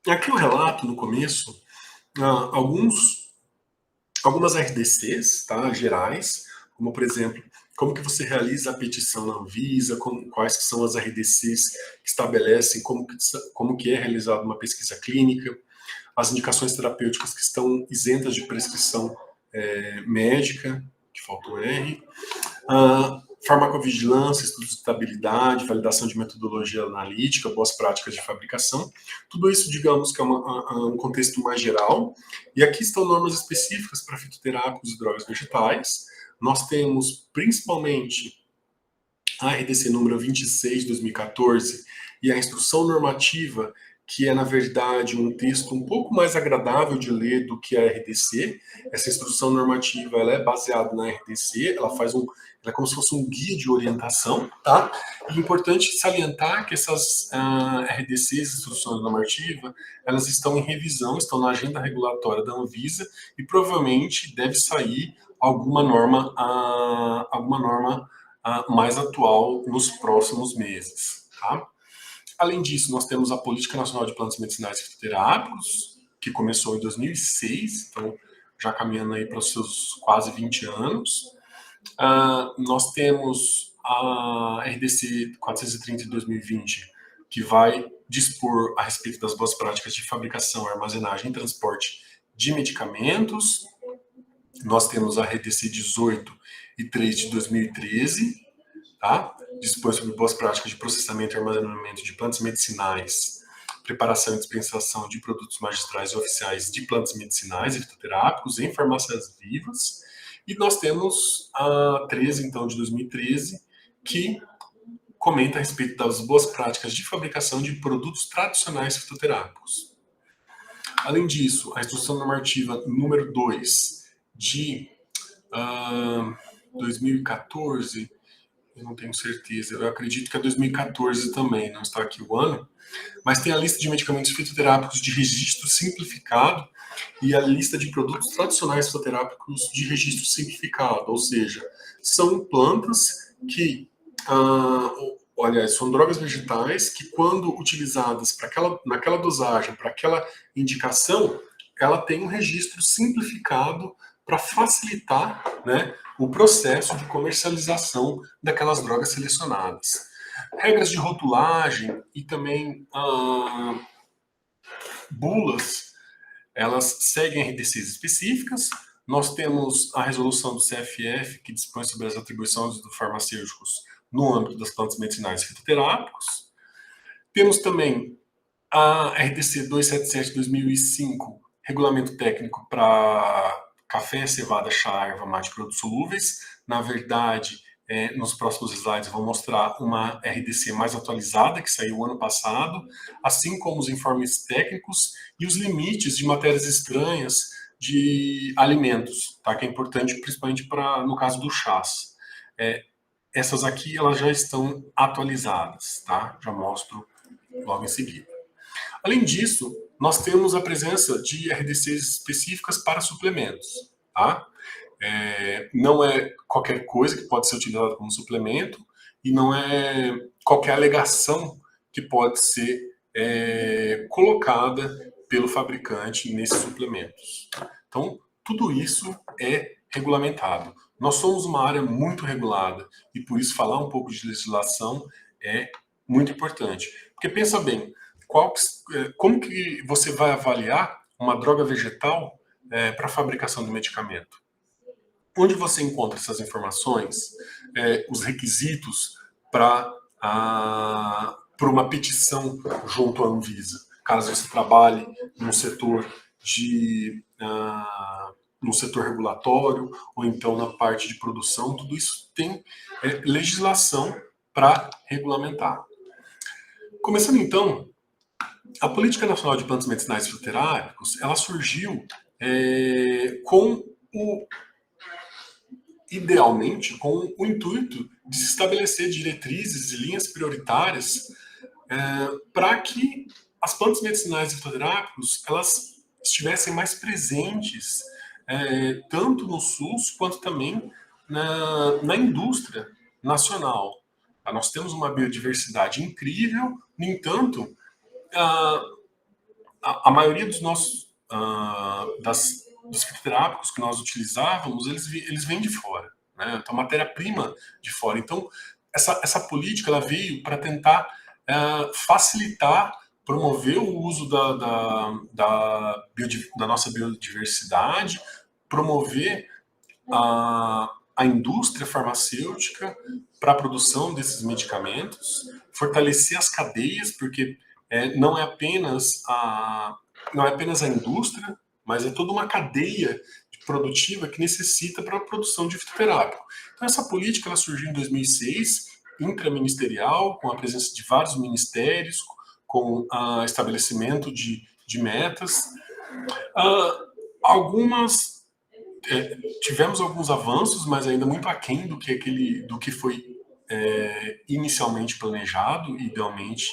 Aqui eu relato no começo algumas RDCs, tá, gerais, como por exemplo, como que você realiza a petição na Anvisa, quais que são as RDCs que estabelecem como que é realizada uma pesquisa clínica, as indicações terapêuticas que estão isentas de prescrição médica, que falta o R, farmacovigilância, estudos de estabilidade, validação de metodologia analítica, boas práticas de fabricação. Tudo isso, digamos, que é um contexto mais geral. E aqui estão normas específicas para fitoterápicos e drogas vegetais. Nós temos, principalmente, a RDC número 26 de 2014 e a instrução normativa, que é, na verdade, um texto um pouco mais agradável de ler do que a RDC. Essa instrução normativa ela é baseada na RDC, ela é como se fosse um guia de orientação, tá? E é importante salientar que essas RDCs, instruções normativas, elas estão em revisão, estão na agenda regulatória da Anvisa e provavelmente deve sair alguma norma mais atual nos próximos meses. Tá? Além disso, nós temos a Política Nacional de Plantas Medicinais e Fitoterápicos, que começou em 2006, então já caminhando aí para os seus quase 20 anos. Nós temos a RDC 430 de 2020, que vai dispor a respeito das boas práticas de fabricação, armazenagem e transporte de medicamentos. Nós temos a RDC 18 e 3 de 2013, tá? Dispõe sobre boas práticas de processamento e armazenamento de plantas medicinais, preparação e dispensação de produtos magistrais e oficiais de plantas medicinais e fitoterápicos em farmácias vivas. E nós temos a 13, então, de 2013, que comenta a respeito das boas práticas de fabricação de produtos tradicionais fitoterápicos. Além disso, a instrução normativa número 2 de 2014, eu não tenho certeza, eu acredito que é 2014 também, não está aqui o ano, mas tem a lista de medicamentos fitoterápicos de registro simplificado e a lista de produtos tradicionais fitoterápicos de registro simplificado, ou seja, são plantas que, são drogas vegetais que, quando utilizadas naquela dosagem, para aquela indicação, ela tem um registro simplificado para facilitar, né, o processo de comercialização daquelas drogas selecionadas. Regras de rotulagem e também bulas, elas seguem RDCs específicas. Nós temos a resolução do CFF, que dispõe sobre as atribuições dos farmacêuticos no âmbito das plantas medicinais e fitoterápicos. Temos também a RDC 277 de 2005, regulamento técnico para café, cevada, chá, erva mate e produtos solúveis. Na verdade, nos próximos slides vou mostrar uma RDC mais atualizada, que saiu ano passado, assim como os informes técnicos e os limites de matérias estranhas de alimentos, tá? Que é importante principalmente no caso do chás. Essas aqui elas já estão atualizadas, tá? Já mostro logo em seguida. Além disso, nós temos a presença de RDCs específicas para suplementos, tá? Não é qualquer coisa que pode ser utilizada como suplemento e não é qualquer alegação que pode ser colocada pelo fabricante nesses suplementos. Então, tudo isso é regulamentado. Nós somos uma área muito regulada e por isso falar um pouco de legislação é muito importante. Porque pensa bem, como que você vai avaliar uma droga vegetal para a fabricação do medicamento? Onde você encontra essas informações, os requisitos para uma petição junto à Anvisa? Caso você trabalhe num setor no setor regulatório ou então na parte de produção, tudo isso tem legislação para regulamentar. Começando então, a Política Nacional de Plantas Medicinais e Fitoterápicos, ela surgiu idealmente com o intuito de se estabelecer diretrizes e linhas prioritárias para que as plantas medicinais e fitoterápicos elas estivessem mais presentes tanto no SUS quanto também na indústria nacional. Nós temos uma biodiversidade incrível, no entanto, a maioria dos nossos dos fitoterápicos que nós utilizávamos, eles vêm de fora, né? Então, matéria-prima de fora. Então, essa política ela veio para tentar facilitar, promover o uso da nossa biodiversidade, promover a indústria farmacêutica para a produção desses medicamentos, fortalecer as cadeias, porque não é apenas a indústria, mas é toda uma cadeia produtiva que necessita para a produção de fitoterápico. Então, essa política ela surgiu em 2006, intraministerial, com a presença de vários ministérios, com estabelecimento de metas. Tivemos alguns avanços, mas ainda muito aquém do que foi inicialmente planejado, idealmente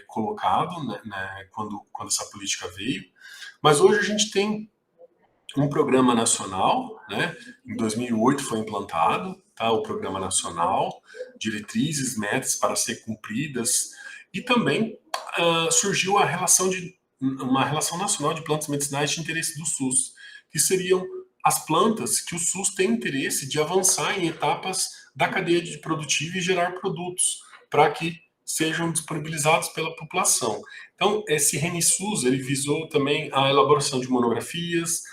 colocado, né, quando essa política veio. Mas hoje a gente tem um programa nacional, né, em 2008 foi implantado, tá, o Programa Nacional, diretrizes, metas para ser cumpridas, e também surgiu uma relação nacional de plantas medicinais de interesse do SUS, que seriam as plantas que o SUS tem interesse de avançar em etapas da cadeia produtiva e gerar produtos para que sejam disponibilizados pela população. Então, esse ReniSUS, ele visou também a elaboração de monografias,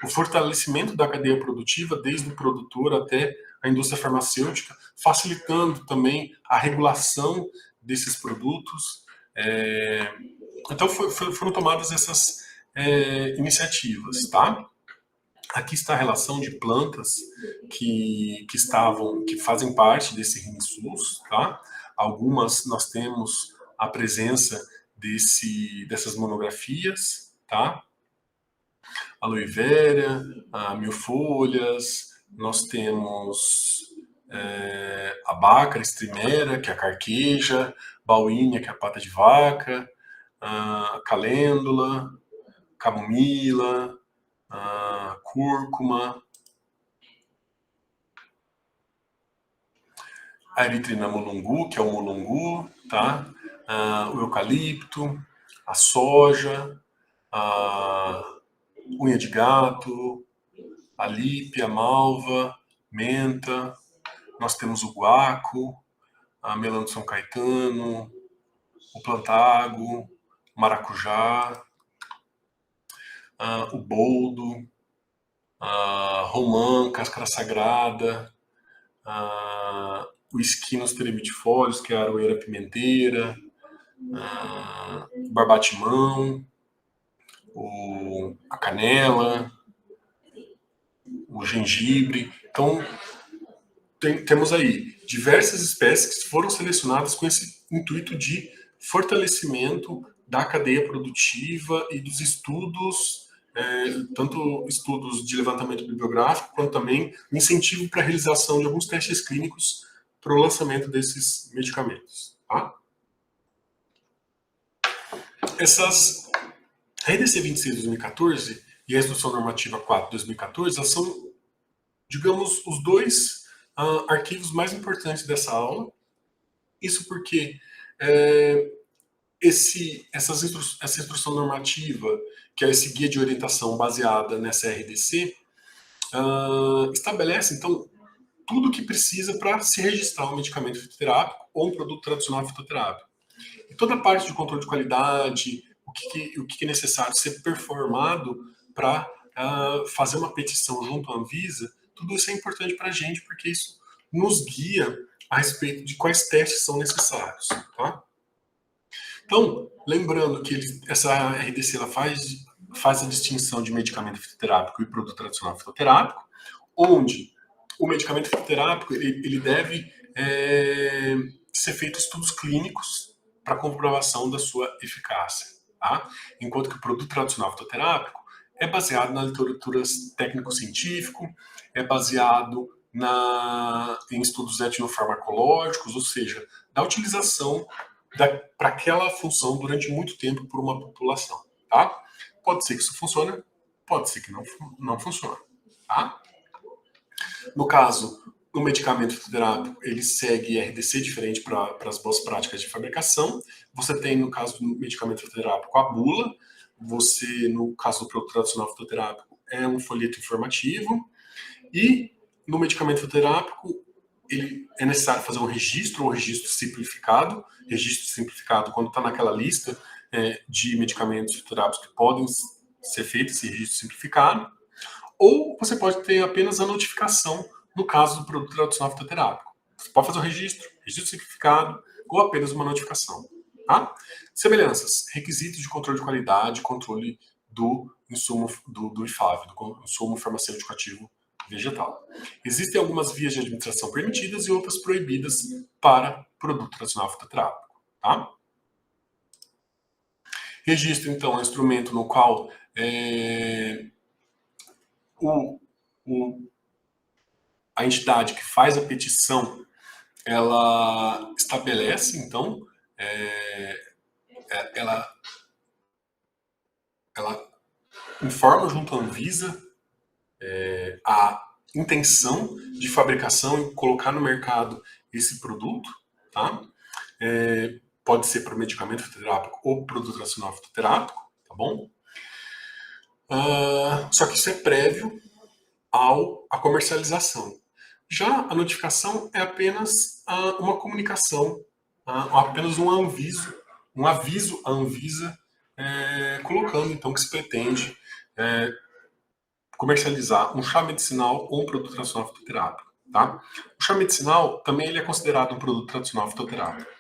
o fortalecimento da cadeia produtiva, desde o produtor até a indústria farmacêutica, facilitando também a regulação desses produtos. Então, foram tomadas essas iniciativas, tá? Aqui está a relação de plantas que fazem parte desse ReniSUS, tá? Algumas nós temos a presença dessas monografias, tá? Aloe vera, mil folhas, nós temos a bácara estrimera, que é a carqueja, bauínia, que é a pata de vaca, a calêndula, camomila, cúrcuma, a eritrina mulungu, que é o mulungu, tá? O eucalipto, a soja, a unha de gato, a lípia, a malva, menta, nós temos o guaco, a melão de São Caetano, o plantago, o maracujá, o boldo, a romã, cáscara sagrada, o esquinos teremitifolis, que é a aroeira pimenteira, o barbatimão, a canela, o gengibre. Então, temos aí diversas espécies que foram selecionadas com esse intuito de fortalecimento da cadeia produtiva e dos estudos, tanto estudos de levantamento bibliográfico, quanto também incentivo para a realização de alguns testes clínicos para o lançamento desses medicamentos. Tá? A RDC 26 de 2014 e a Instrução Normativa 4 de 2014, elas são, digamos, os dois arquivos mais importantes dessa aula. Isso porque essa instrução normativa, que é esse guia de orientação baseada nessa RDC, estabelece, então, tudo o que precisa para se registrar um medicamento fitoterápico ou um produto tradicional fitoterápico. E toda a parte de controle de qualidade, o que é necessário ser performado para fazer uma petição junto à Anvisa, tudo isso é importante para a gente, porque isso nos guia a respeito de quais testes são necessários. Tá? Então, lembrando que essa RDC ela faz a distinção de medicamento fitoterápico e produto tradicional fitoterápico, onde o medicamento fitoterápico ele deve ser feito estudos clínicos para comprovação da sua eficácia. Tá? Enquanto que o produto tradicional fitoterápico é baseado na literatura técnico-científico, é baseado em estudos etnofarmacológicos, ou seja, da utilização para aquela função durante muito tempo por uma população. Tá? Pode ser que isso funcione, pode ser que não funcione. Tá? No caso, No medicamento fitoterápico, ele segue RDC diferente para as boas práticas de fabricação. Você tem, no caso do medicamento fitoterápico, a bula. Você, no caso do produto tradicional fitoterápico, é um folheto informativo. E no medicamento fitoterápico, ele é necessário fazer um registro ou registro simplificado. Registro simplificado, quando está naquela lista de medicamentos fitoterápicos que podem ser feitos esse registro simplificado. Ou você pode ter apenas a notificação no caso do produto tradicional fitoterápico. Você pode fazer o registro simplificado ou apenas uma notificação. Tá? Semelhanças, requisitos de controle de qualidade, controle do insumo do IFAV, do insumo farmacêutico ativo vegetal. Existem algumas vias de administração permitidas e outras proibidas para produto tradicional fitoterápico. Tá? Registro, então, é um instrumento no qual a entidade que faz a petição, ela estabelece, então, ela informa junto à Anvisa a intenção de fabricação e colocar no mercado esse produto, tá? Pode ser para medicamento fitoterápico ou produto nacional fitoterápico, tá bom? Só que isso é prévio à comercialização. Já a notificação é apenas uma comunicação, apenas um aviso à Anvisa, colocando então que se pretende comercializar um chá medicinal ou um produto tradicional fitoterápico. Tá? O chá medicinal também ele é considerado um produto tradicional fitoterápico.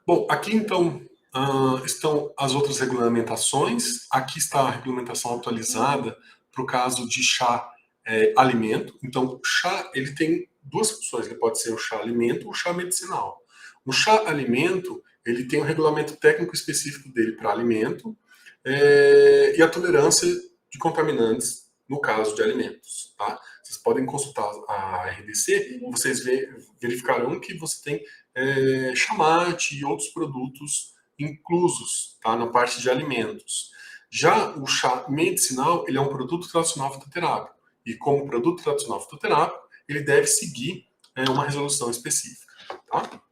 Bom, aqui então estão as outras regulamentações. Aqui está a regulamentação atualizada para o caso de chá alimento. Então, o chá ele tem duas funções. Ele pode ser o chá alimento ou o chá medicinal. O chá alimento ele tem um regulamento técnico específico dele para alimento e a tolerância de contaminantes no caso de alimentos. Tá? Vocês podem consultar a RDC e vocês verificarão que você tem chamate e outros produtos inclusos, tá, na parte de alimentos. Já o chá medicinal, ele é um produto tradicional fitoterápico. E como produto tradicional fitoterápico, ele deve seguir uma resolução específica. Tá?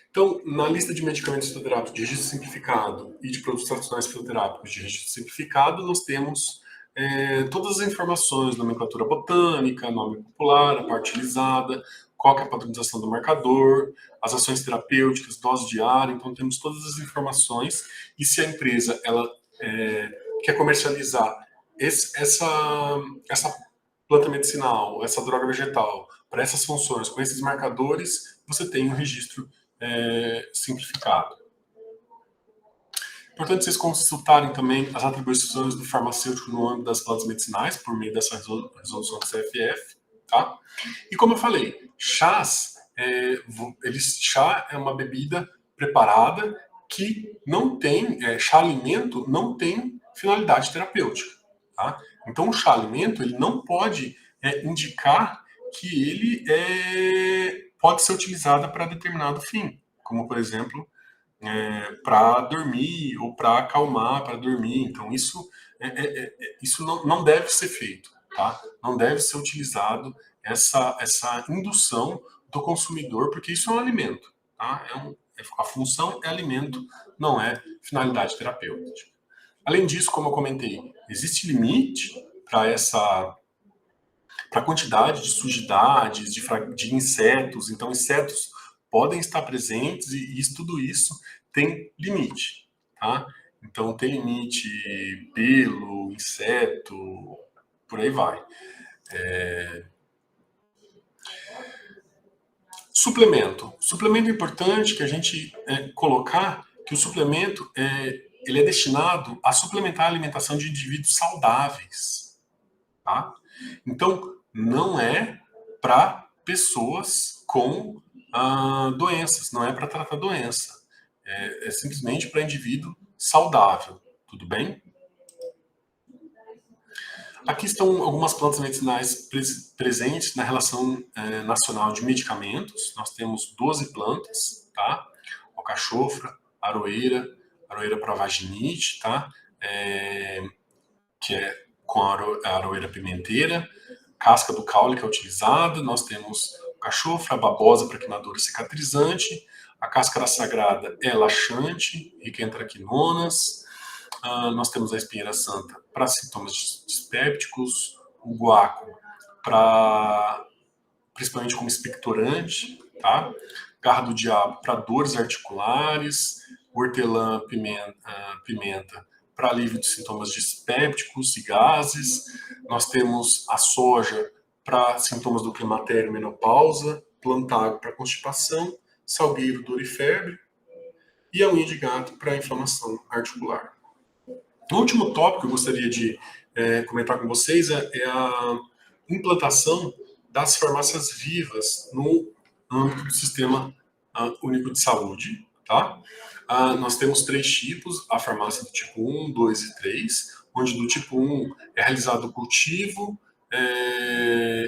Então, na lista de medicamentos fitoterápicos de registro simplificado e de produtos tradicionais fitoterápicos de registro simplificado, nós temos todas as informações, nomenclatura botânica, nome popular, a parte utilizada, qual que é a padronização do marcador, as ações terapêuticas, dose diária, então temos todas as informações, e se a empresa ela quer comercializar essa planta medicinal, essa droga vegetal, para essas funções, com esses marcadores, você tem um registro simplificado. Importante vocês consultarem também as atribuições do farmacêutico no âmbito das plantas medicinais, por meio dessa resolução do CFF. Tá? E como eu falei, chás, chá é uma bebida preparada que não tem, chá alimento não tem finalidade terapêutica. Tá? Então o chá alimento ele não pode indicar que ele pode ser utilizado para determinado fim, como por exemplo para dormir ou para acalmar, para dormir. Então isso não deve ser feito, tá? Não deve ser utilizado essa indução do consumidor, porque isso é um alimento, tá? A função é alimento, não é finalidade terapêutica. Além disso, como eu comentei, existe limite para a quantidade de sujidades, de insetos. Então, insetos podem estar presentes e tudo isso tem limite, tá? Então, tem limite pelo, inseto, por aí vai. Suplemento. Suplemento é importante que a gente colocar que o suplemento ele é destinado a suplementar a alimentação de indivíduos saudáveis, tá? Então, não é para pessoas com doenças, não é para tratar doença. É simplesmente para indivíduo saudável, tudo bem? Aqui estão algumas plantas medicinais presentes na Relação Nacional de Medicamentos. Nós temos 12 plantas, tá? Alcachofra, aroeira para vaginite, tá? Que é com a aroeira pimenteira, casca do caule que é utilizada, nós temos o cachofra, a babosa para queimadura cicatrizante, a cáscara sagrada é laxante, rica em antraquinonas, nós temos a espinheira santa para sintomas dispépticos, o guaco principalmente como expectorante, tá? Garra do diabo para dores articulares, hortelã, pimenta para alívio de sintomas dispépticos e gases. Nós temos a soja para sintomas do climatério e menopausa, plantago para constipação, salgueiro, dor e febre, e a unha de gato para inflamação articular. O último tópico que eu gostaria de comentar com vocês é a implantação das farmácias vivas no âmbito do Sistema Único de Saúde. Tá? Nós temos 3 tipos, a farmácia do tipo 1, 2 e 3, onde do tipo 1 é realizado o cultivo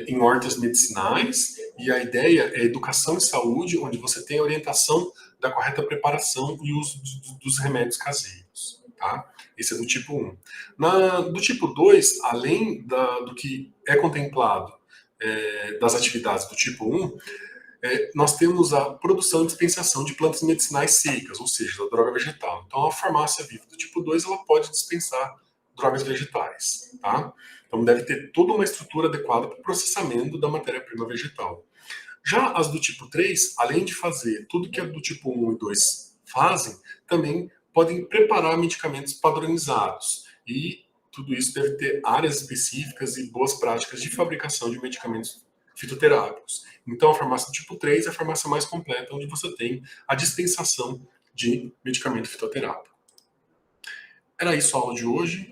em hortas medicinais, e a ideia é educação em saúde, onde você tem a orientação da correta preparação e uso dos remédios caseiros. Tá? Esse é do tipo 1. Do tipo 2, além do que é contemplado das atividades do tipo 1, nós temos a produção e dispensação de plantas medicinais secas, ou seja, da droga vegetal. Então, a farmácia viva do tipo 2 ela pode dispensar drogas vegetais. Tá? Então, deve ter toda uma estrutura adequada para o processamento da matéria-prima vegetal. Já as do tipo 3, além de fazer tudo que a do tipo 1 e 2 fazem, também podem preparar medicamentos padronizados. E tudo isso deve ter áreas específicas e boas práticas de fabricação de medicamentos fitoterápicos. Então, a farmácia do tipo 3 é a farmácia mais completa, onde você tem a dispensação de medicamento fitoterápico. Era isso a aula de hoje.